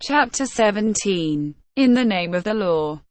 Chapter 17. In the Name of the Law.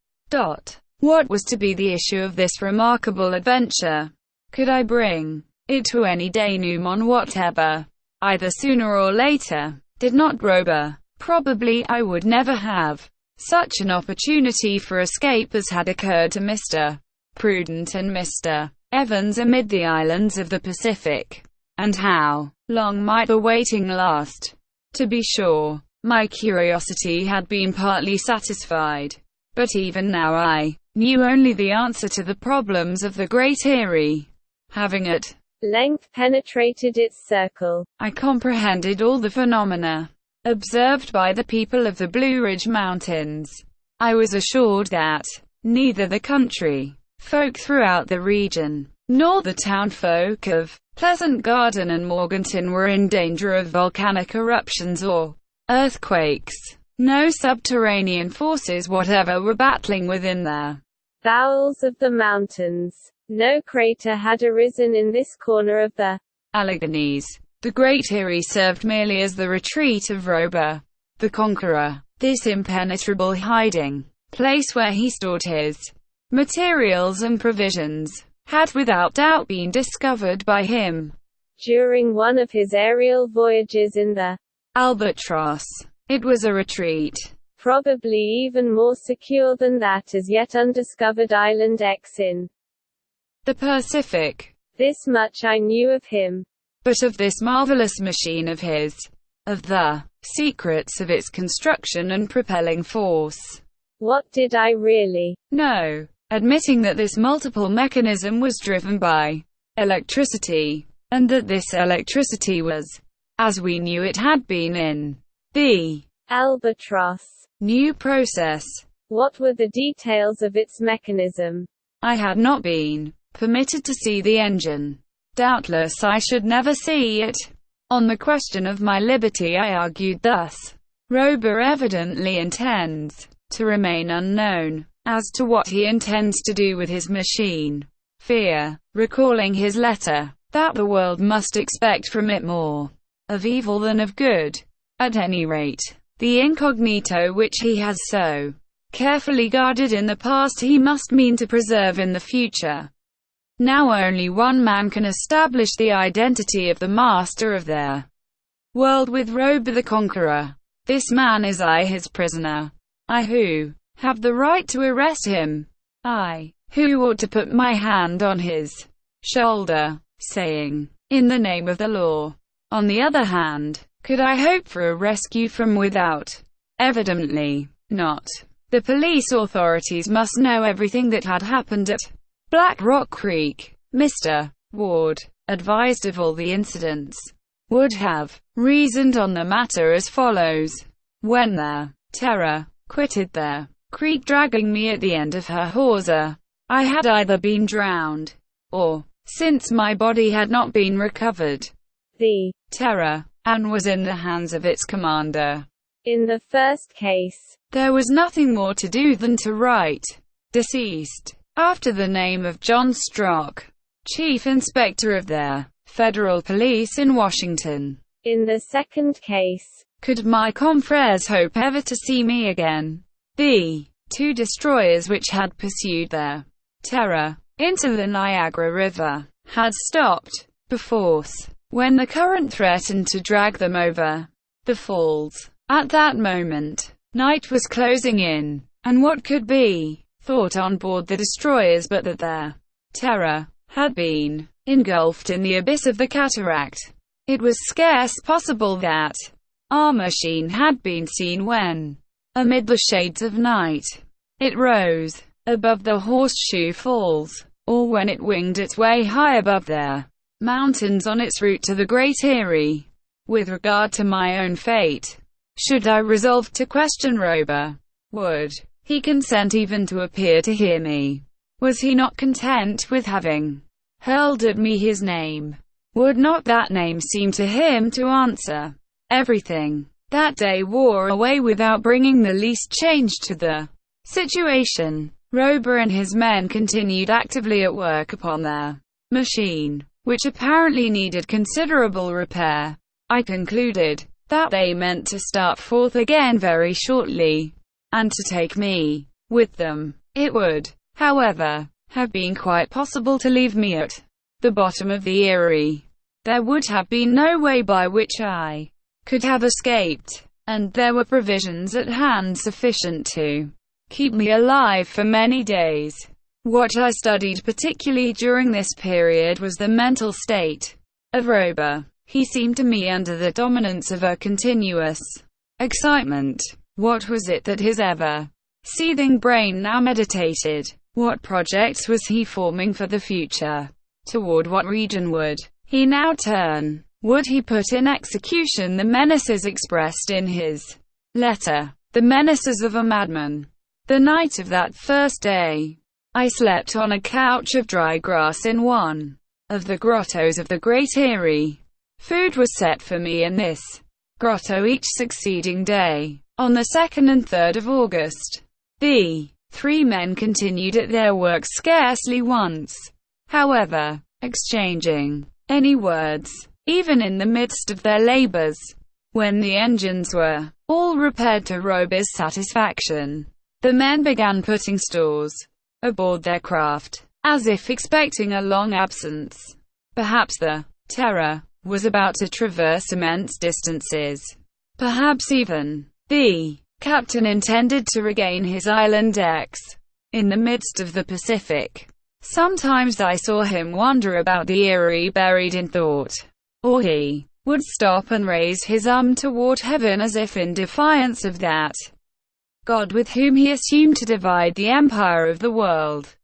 What was to be the issue of this remarkable adventure? Could I bring it to any denouement whatever, either sooner or later? Did not Rober, probably I would never have such an opportunity for escape as had occurred to Mr. Prudent and Mr. Evans amid the islands of the Pacific. And how long might the waiting last? To be sure, my curiosity had been partly satisfied, but even now I knew only the answer to the problems of the Great Eyrie. Having at length penetrated its circle, I comprehended all the phenomena observed by the people of the Blue Ridge Mountains. I was assured that neither the country folk throughout the region, nor the town folk of Pleasant Garden and Morganton were in danger of volcanic eruptions or earthquakes. No subterranean forces whatever were battling within their bowels of the mountains. No crater had arisen in this corner of the Alleghanies. The Great Eyrie served merely as the retreat of Rober, the Conqueror. This impenetrable hiding place where he stored his materials and provisions had without doubt been discovered by him during one of his aerial voyages in the Albatross. It was a retreat probably even more secure than that as yet undiscovered Island X in the Pacific. This much I knew of him. But of this marvelous machine of his, of the secrets of its construction and propelling force, what did I really know? Admitting that this multiple mechanism was driven by electricity, and that this electricity was, as we knew it had been in the Albatross new process. What were the details of its mechanism? I had not been permitted to see the engine. Doubtless I should never see it. On the question of my liberty I argued thus. Rober evidently intends to remain unknown as to what he intends to do with his machine. Fear, recalling his letter, that the world must expect from it more of evil than of good. At any rate, the incognito which he has so carefully guarded in the past he must mean to preserve in the future. Now only one man can establish the identity of the master of their world with Rober the Conqueror. This man is I, his prisoner. I who have the right to arrest him. I who ought to put my hand on his shoulder, saying, in the name of the law. On the other hand, could I hope for a rescue from without? Evidently not. The police authorities must know everything that had happened at Black Rock Creek. Mr. Ward, advised of all the incidents, would have reasoned on the matter as follows. When the Terror quitted their creek dragging me at the end of her hawser, I had either been drowned, or, since my body had not been recovered, the Terror, and was in the hands of its commander. In the first case, there was nothing more to do than to write deceased after the name of John Strock, Chief Inspector of their Federal Police in Washington. In the second case, could my confreres hope ever to see me again? The two destroyers which had pursued their Terror into the Niagara River had stopped perforce when the current threatened to drag them over the falls. At that moment, night was closing in, and what could be thought on board the destroyers but that their Terror had been engulfed in the abyss of the cataract? It was scarce possible that our machine had been seen when, amid the shades of night, it rose above the Horseshoe Falls, or when it winged its way high above their mountains on its route to the Great Eyrie. With regard to my own fate, should I resolve to question Rober, would he consent even to appear to hear me? Was he not content with having hurled at me his name? Would not that name seem to him to answer everything? That day wore away without bringing the least change to the situation. Rober and his men continued actively at work upon their machine, which apparently needed considerable repair. I concluded that they meant to start forth again very shortly, and to take me with them. It would, however, have been quite possible to leave me at the bottom of the Erie. There would have been no way by which I could have escaped, and there were provisions at hand sufficient to keep me alive for many days. What I studied particularly during this period was the mental state of Rober. He seemed to me under the dominance of a continuous excitement. What was it that his ever-seething brain now meditated? What projects was he forming for the future? Toward what region would he now turn? Would he put in execution the menaces expressed in his letter? The menaces of a madman. The night of that first day, I slept on a couch of dry grass in one of the grottos of the Great Erie. Food was set for me in this grotto each succeeding day. On the 2nd and 3rd of August, the 3 men continued at their work scarcely once, however, exchanging any words, even in the midst of their labors. When the engines were all repaired to Rober's satisfaction, the men began putting stores aboard their craft, as if expecting a long absence. Perhaps the Terror was about to traverse immense distances. Perhaps even the captain intended to regain his island decks in the midst of the Pacific. Sometimes I saw him wander about the Erie buried in thought, or he would stop and raise his arm toward heaven as if in defiance of that God with whom he assumed to divide the empire of the world.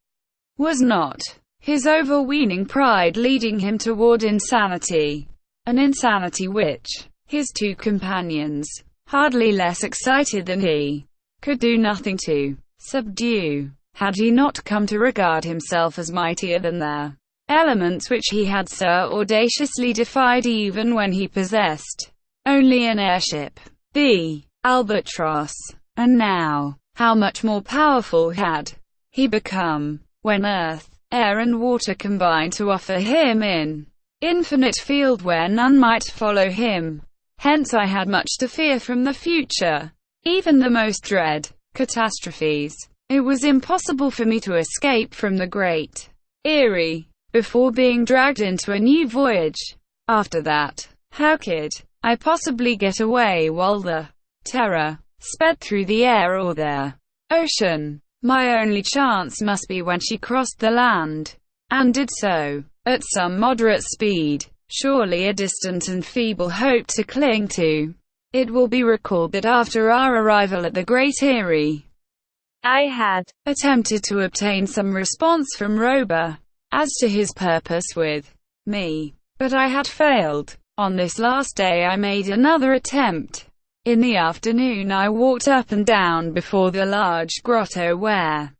Was not his overweening pride leading him toward insanity? An insanity which his 2 companions, hardly less excited than he, could do nothing to subdue. Had he not come to regard himself as mightier than the elements which he had so audaciously defied even when he possessed only an airship, the Albatross? And now, how much more powerful had he become, when earth, air and water combined to offer him an infinite field where none might follow him. Hence I had much to fear from the future, even the most dread catastrophes. It was impossible for me to escape from the Great Erie before being dragged into a new voyage. After that, how could I possibly get away while the Terror sped through the air or the ocean? My only chance must be when she crossed the land, and did so at some moderate speed. Surely a distant and feeble hope to cling to. It will be recalled that after our arrival at the Great Erie, I had attempted to obtain some response from Rober as to his purpose with me, but I had failed. On this last day I made another attempt. In the afternoon I walked up and down before the large grotto where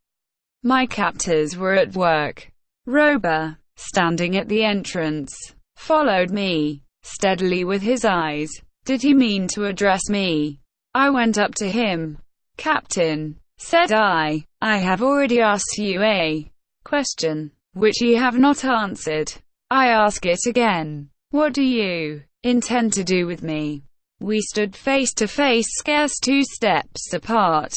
my captors were at work. Rober, standing at the entrance, followed me steadily with his eyes. Did he mean to address me? I went up to him. "Captain," said I have already asked you a question, which you have not answered. I ask it again. What do you intend to do with me? We stood face to face, scarce 2 steps apart,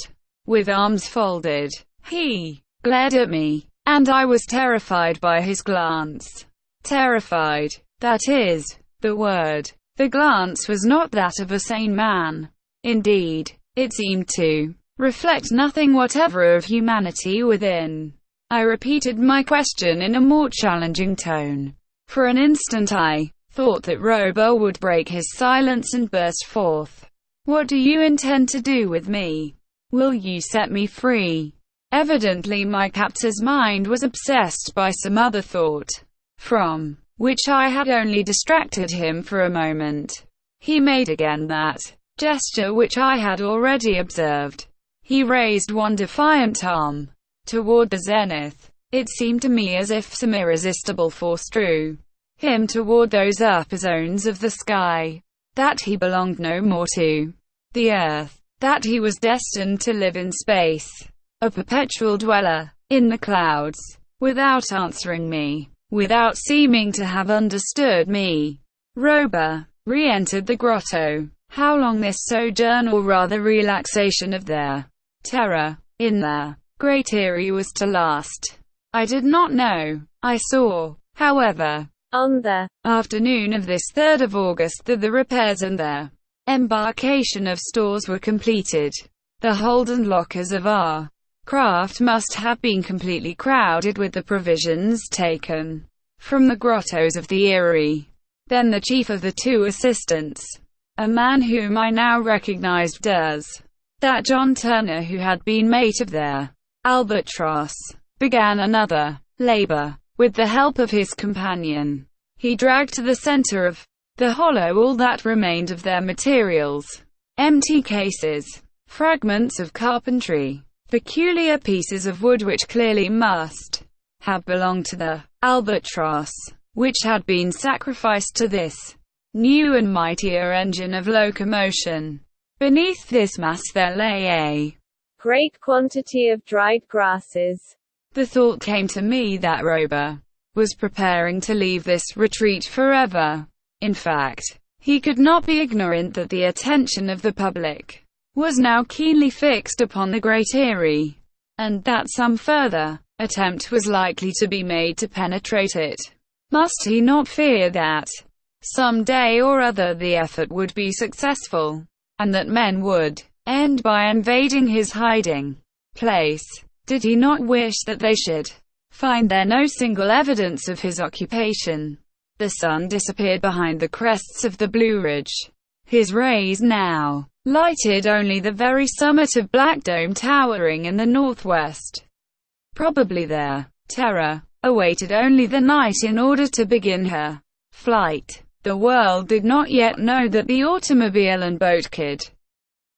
with arms folded. He glared at me, and I was terrified by his glance. Terrified. That is the word. The glance was not that of a sane man. Indeed, it seemed to reflect nothing whatever of humanity within. I repeated my question in a more challenging tone. For an instant I thought that Rober would break his silence and burst forth. "What do you intend to do with me? Will you set me free?" Evidently my captor's mind was obsessed by some other thought, from which I had only distracted him for a moment. He made again that gesture which I had already observed. He raised one defiant arm toward the zenith. It seemed to me as if some irresistible force drew him toward those upper zones of the sky, that he belonged no more to the earth, that he was destined to live in space, a perpetual dweller in the clouds. Without answering me, without seeming to have understood me, Rober re-entered the grotto. how long this sojourn, or rather relaxation of their terror, in the Great Eyrie was to last, I did not know. I saw, however, on the afternoon of this 3rd of August that the repairs and their embarkation of stores were completed. The hold and lockers of our craft must have been completely crowded with the provisions taken from the grottos of the Erie. Then the chief of the 2 assistants, a man whom I now recognized as that John Turner who had been mate of their Albatross, began another labor. With the help of his companion, he dragged to the center of the hollow all that remained of their materials: empty cases, fragments of carpentry, peculiar pieces of wood which clearly must have belonged to the Albatross, which had been sacrificed to this new and mightier engine of locomotion. Beneath this mass there lay a great quantity of dried grasses. The thought came to me that Rober was preparing to leave this retreat forever. In fact, he could not be ignorant that the attention of the public was now keenly fixed upon the Great Eyrie, and that some further attempt was likely to be made to penetrate it. Must he not fear that some day or other the effort would be successful, and that men would end by invading his hiding place? Did he not wish that they should find there no single evidence of his occupation? The sun disappeared behind the crests of the Blue Ridge. His rays now lighted only the very summit of Black Dome towering in the northwest. Probably their terror awaited only the night in order to begin her flight. The world did not yet know that the automobile and boat could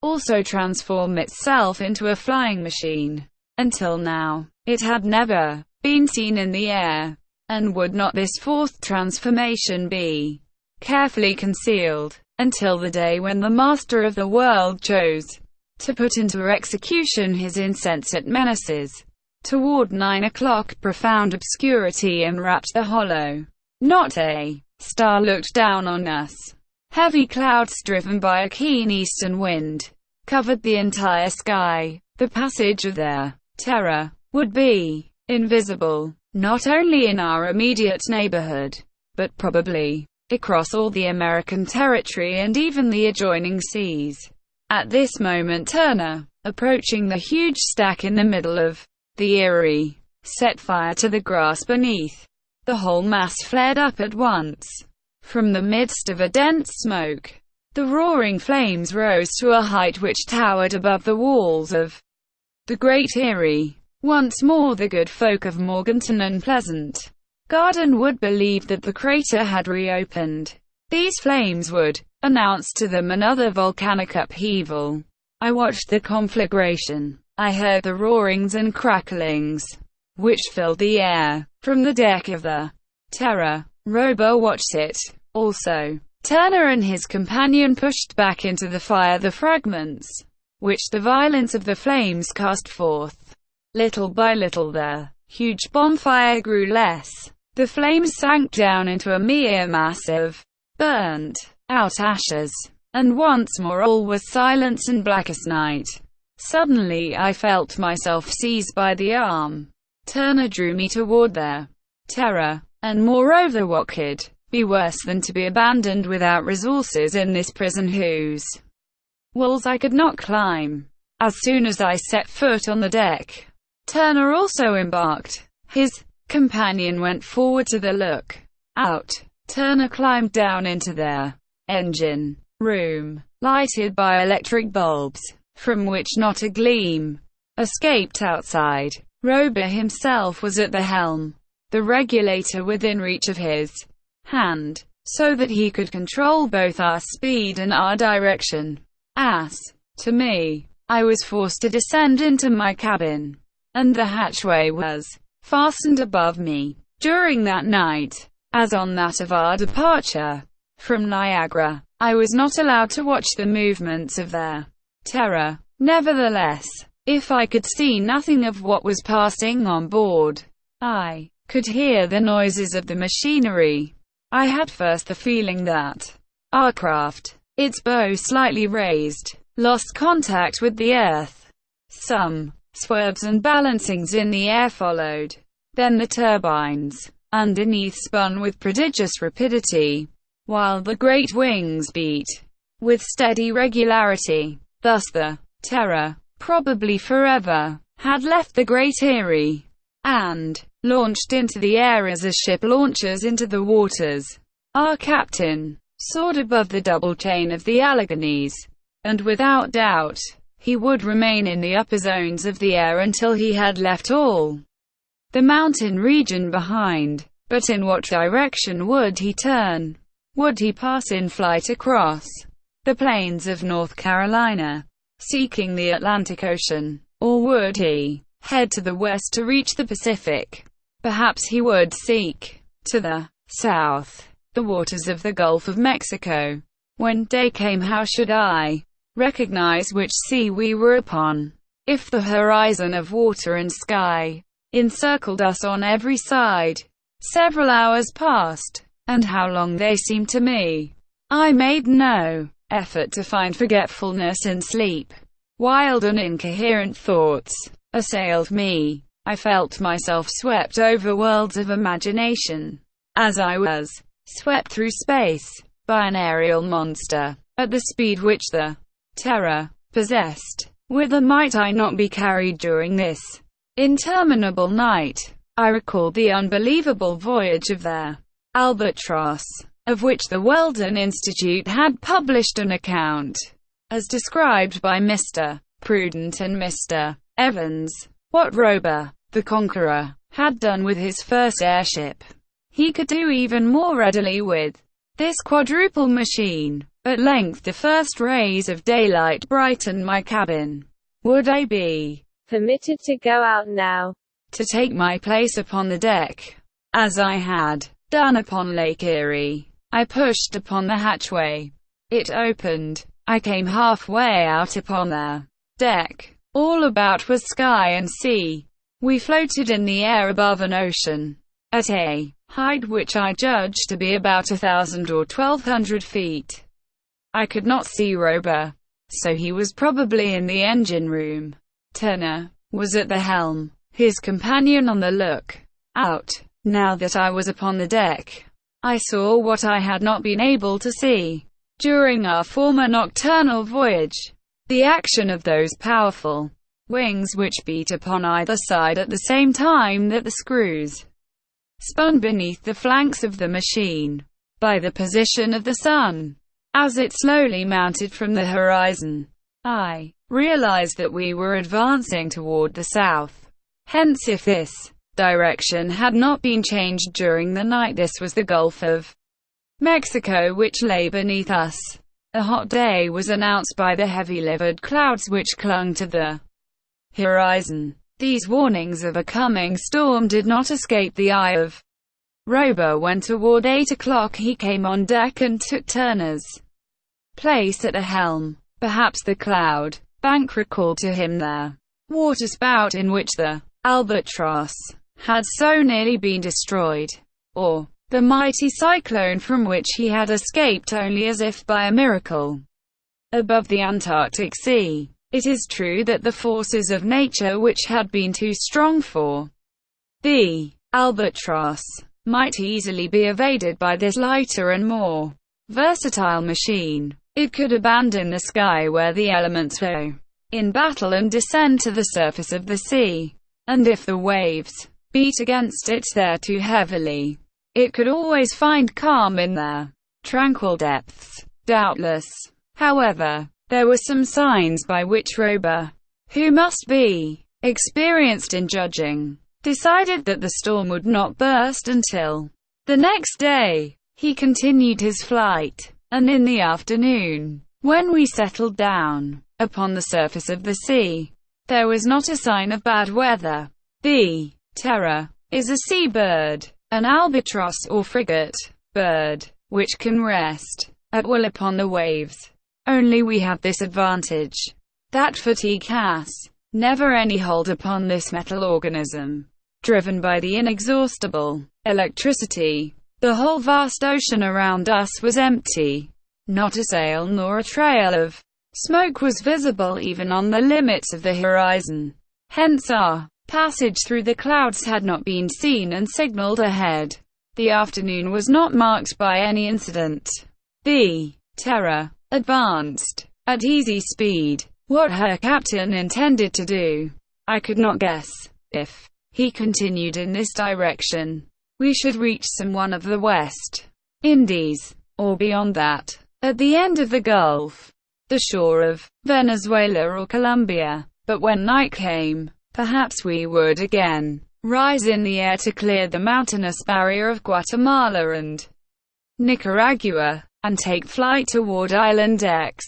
also transform itself into a flying machine. Until now, it had never been seen in the air. And would not this 4th transformation be carefully concealed until the day when the master of the world chose to put into execution his insensate menaces? Toward 9 o'clock, profound obscurity enwrapped the hollow. Not a star looked down on us. Heavy clouds driven by a keen eastern wind covered the entire sky. The passage of their terror would be invisible, not only in our immediate neighborhood, but probably across all the American territory and even the adjoining seas. At this moment Turner, approaching the huge stack in the middle of the Erie, set fire to the grass beneath. The whole mass flared up at once. From the midst of a dense smoke, the roaring flames rose to a height which towered above the walls of the Great Eyrie. Once more the good folk of Morganton and Pleasant Garden would believe that the crater had reopened. These flames would announce to them another volcanic upheaval. I watched the conflagration. I heard the roarings and cracklings which filled the air. From the deck of the Terror, Rober watched it. Also, Turner and his companion pushed back into the fire the fragments which the violence of the flames cast forth. Little by little the huge bonfire grew less. The flames sank down into a mere mass of burnt-out ashes, and once more all was silence and blackest night. Suddenly I felt myself seized by the arm. Turner drew me toward their terror, and moreover what could be worse than to be abandoned without resources in this prison whose walls I could not climb? As soon as I set foot on the deck, Turner also embarked. His companion went forward to the look-out. Turner climbed down into their engine room, lighted by electric bulbs, from which not a gleam escaped outside. Rober himself was at the helm, the regulator within reach of his hand, so that he could control both our speed and our direction. As to me, I was forced to descend into my cabin, and the hatchway was fastened above me. During that night, as on that of our departure from Niagara, I was not allowed to watch the movements of their terror. Nevertheless, if I could see nothing of what was passing on board, I could hear the noises of the machinery. I had first the feeling that our craft, its bow slightly raised, lost contact with the earth. Some swerves and balancings in the air followed. Then the turbines underneath spun with prodigious rapidity, while the great wings beat with steady regularity. Thus the Terror, probably forever, had left the Great Eyrie, and launched into the air as a ship launches into the waters. Our captain soared above the double chain of the Alleghanies, and without doubt, he would remain in the upper zones of the air until he had left all the mountain region behind. But in what direction would he turn? Would he pass in flight across the plains of North Carolina, seeking the Atlantic Ocean? Or would he head to the west to reach the Pacific? Perhaps he would seek to the south, the waters of the Gulf of Mexico. When day came, how should I recognize which sea we were upon, if the horizon of water and sky encircled us on every side? Several hours passed, and how long they seemed to me. I made no effort to find forgetfulness in sleep. Wild and incoherent thoughts assailed me. I felt myself swept over worlds of imagination, as I was swept through space by an aerial monster, at the speed which the Terror possessed. Whither might I not be carried during this interminable night? I recalled the unbelievable voyage of the Albatross, of which the Weldon Institute had published an account, as described by Mr. Prudent and Mr. Evans. What Rober, the Conqueror, had done with his first airship, he could do even more readily with this quadruple machine. At length the first rays of daylight brightened my cabin. Would I be permitted to go out now, to take my place upon the deck, as I had done upon Lake Erie? I pushed upon the hatchway. It opened. I came halfway out upon the deck. All about was sky and sea. We floated in the air above an ocean, at a height which I judged to be about 1,000 or 1,200 feet. I could not see Rober, so he was probably in the engine room. Turner was at the helm, his companion on the look out. Now that I was upon the deck, I saw what I had not been able to see during our former nocturnal voyage: the action of those powerful wings which beat upon either side at the same time that the screws spun beneath the flanks of the machine. By the position of the sun, as it slowly mounted from the horizon, I realized that we were advancing toward the south. Hence, if this direction had not been changed during the night, this was the Gulf of Mexico which lay beneath us. A hot day was announced by the heavy-livered clouds which clung to the horizon. These warnings of a coming storm did not escape the eye of Rober when toward 8 o'clock he came on deck and took Turner's place at the helm. Perhaps the cloud bank recalled to him the waterspout in which the Albatross had so nearly been destroyed, or the mighty cyclone from which he had escaped only as if by a miracle above the Antarctic Sea. It is true that the forces of nature which had been too strong for the Albatross might easily be evaded by this lighter and more versatile machine. It could abandon the sky where the elements were in battle and descend to the surface of the sea. And if the waves beat against it there too heavily, it could always find calm in their tranquil depths. Doubtless, however, there were some signs by which Rober, who must be experienced in judging, decided that the storm would not burst until the next day. He continued his flight, and in the afternoon, when we settled down upon the surface of the sea, there was not a sign of bad weather. The Terror is a sea bird, an albatross or frigate bird, which can rest at will upon the waves. Only we have this advantage, that fatigue has never any hold upon this metal organism. Driven by the inexhaustible electricity, the whole vast ocean around us was empty. Not a sail nor a trail of smoke was visible even on the limits of the horizon. Hence our passage through the clouds had not been seen and signaled ahead. The afternoon was not marked by any incident. The Terror advanced at easy speed. What her captain intended to do, I could not guess. If he continued in this direction, we should reach one of the West Indies, or beyond that, at the end of the Gulf, the shore of Venezuela or Colombia. But when night came, perhaps we would again rise in the air to clear the mountainous barrier of Guatemala and Nicaragua, and take flight toward Island X,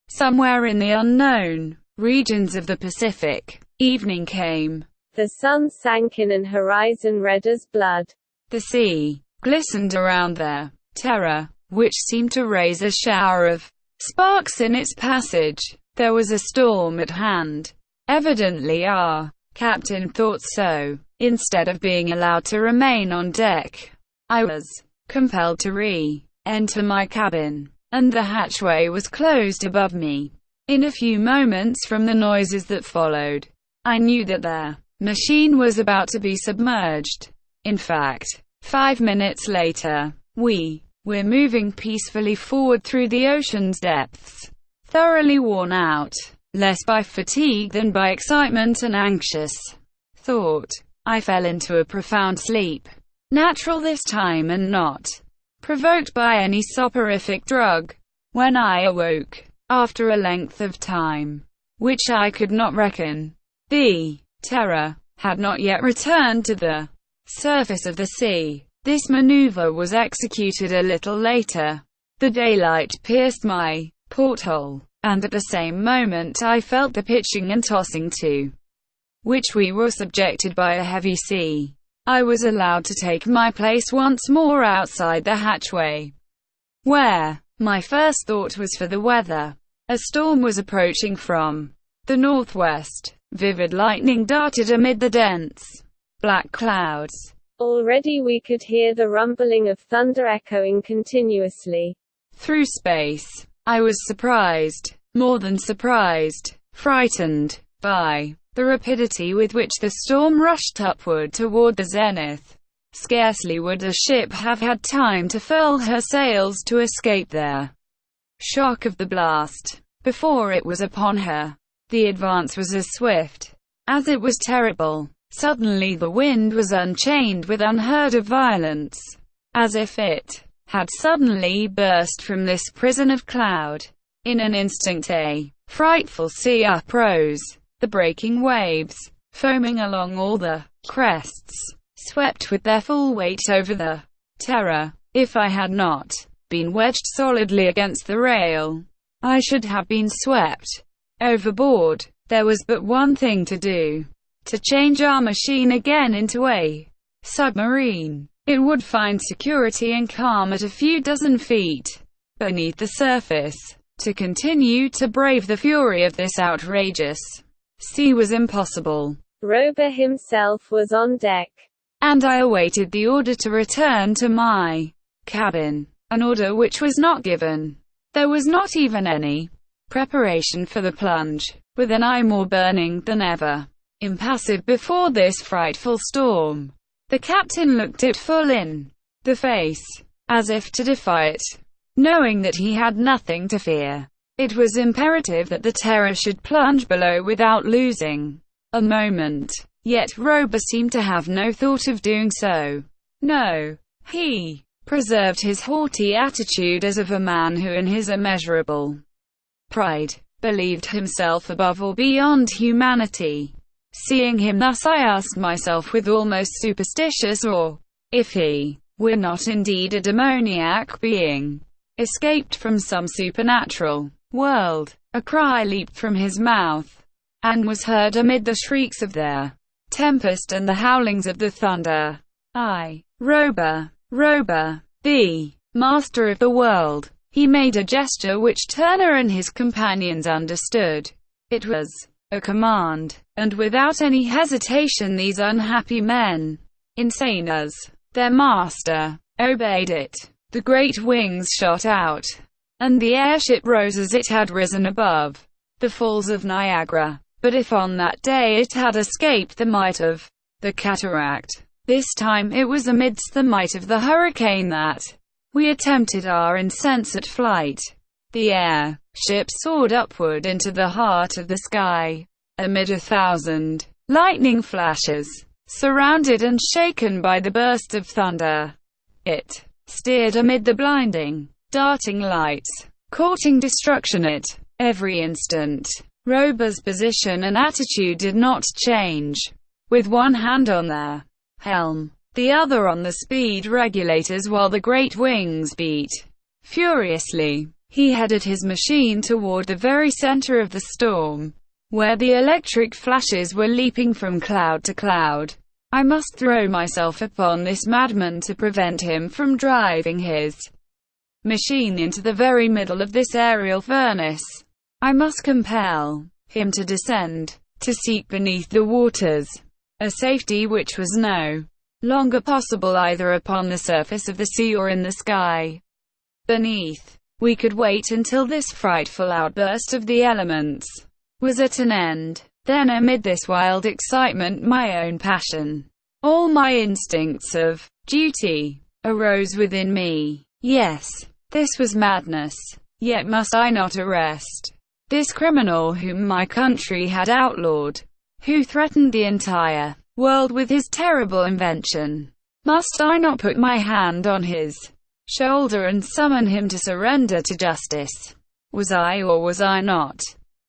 somewhere in the unknown regions of the Pacific. Evening came. The sun sank in an horizon red as blood. The sea glistened around the Terror, which seemed to raise a shower of sparks in its passage. There was a storm at hand. Evidently our captain thought so. Instead of being allowed to remain on deck, I was compelled to re-enter my cabin, and the hatchway was closed above me. In a few moments from the noises that followed, I knew that the machine was about to be submerged. In fact, 5 minutes later, we were moving peacefully forward through the ocean's depths, thoroughly worn out, less by fatigue than by excitement and anxious thought. I fell into a profound sleep, natural this time and not provoked by any soporific drug. When I awoke, after a length of time, which I could not reckon, the Terror had not yet returned to the surface of the sea. This maneuver was executed a little later. The daylight pierced my porthole, and at the same moment I felt the pitching and tossing to which we were subjected by a heavy sea. I was allowed to take my place once more outside the hatchway, where my first thought was for the weather. A storm was approaching from the northwest. Vivid lightning darted amid the dense black clouds. Already we could hear the rumbling of thunder echoing continuously through space. I was surprised, more than surprised, frightened, by the rapidity with which the storm rushed upward toward the zenith. Scarcely would a ship have had time to furl her sails to escape the shock of the blast, before it was upon her. The advance was as swift as it was terrible. Suddenly the wind was unchained with unheard-of violence, as if it had suddenly burst from this prison of cloud. In an instant a frightful sea uprose. The breaking waves, foaming along all the crests, swept with their full weight over the Terror. If I had not been wedged solidly against the rail, I should have been swept overboard. There was but one thing to do: to change our machine again into a submarine. It would find security and calm at a few dozen feet beneath the surface. To continue to brave the fury of this outrageous sea was impossible. Rober himself was on deck, and I awaited the order to return to my cabin, an order which was not given. There was not even any preparation for the plunge. With an eye more burning than ever, impassive before this frightful storm, the captain looked it full in the face, as if to defy it, knowing that he had nothing to fear. It was imperative that the Terror should plunge below without losing a moment. Yet Rober seemed to have no thought of doing so. No, he preserved his haughty attitude as of a man who in his immeasurable pride believed himself above or beyond humanity. Seeing him thus, I asked myself with almost superstitious awe, if he were not indeed a demoniac being, escaped from some supernatural world. A cry leaped from his mouth, and was heard amid the shrieks of the tempest and the howlings of the thunder. Rober, the master of the world. He made a gesture which Turner and his companions understood. It was a command, and without any hesitation these unhappy men, insane as their master, obeyed it. The great wings shot out, and the airship rose as it had risen above the Falls of Niagara. But if on that day it had escaped the might of the cataract, this time it was amidst the might of the hurricane that we attempted our insensate flight. The airship soared upward into the heart of the sky, amid 1,000 lightning flashes. Surrounded and shaken by the burst of thunder, it steered amid the blinding, darting lights, courting destruction at every instant. Robur's position and attitude did not change. With one hand on the helm, the other on the speed regulators while the great wings beat furiously, he headed his machine toward the very center of the storm, where the electric flashes were leaping from cloud to cloud. I must throw myself upon this madman to prevent him from driving his machine into the very middle of this aerial furnace. I must compel him to descend, to seek beneath the waters a safety which was no longer possible either upon the surface of the sea or in the sky beneath. We could wait until this frightful outburst of the elements was at an end. Then amid this wild excitement, my own passion, all my instincts of duty, arose within me. Yes, this was madness. Yet must I not arrest this criminal whom my country had outlawed, who threatened the entire world with his terrible invention? Must I not put my hand on his shoulder and summon him to surrender to justice? Was I or was I not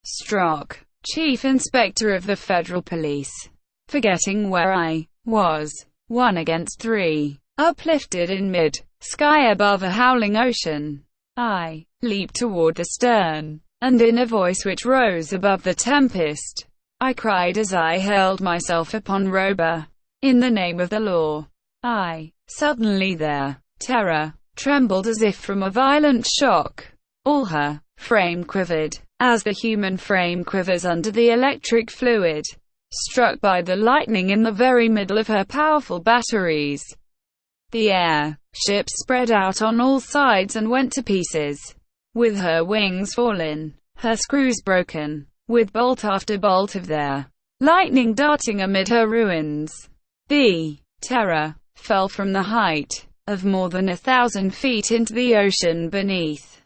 Strock, Chief Inspector of the Federal Police, forgetting where I was, 1 against 3, uplifted in mid-sky above a howling ocean? I leaped toward the stern, and in a voice which rose above the tempest, I cried as I hurled myself upon Robur, in the name of the law. Suddenly their terror trembled as if from a violent shock. All her frame quivered, as the human frame quivers under the electric fluid, struck by the lightning in the very middle of her powerful batteries. The airship spread out on all sides and went to pieces, with her wings fallen, her screws broken, with bolt after bolt of their lightning darting amid her ruins. The Terror fell from the height of more than 1,000 feet into the ocean beneath.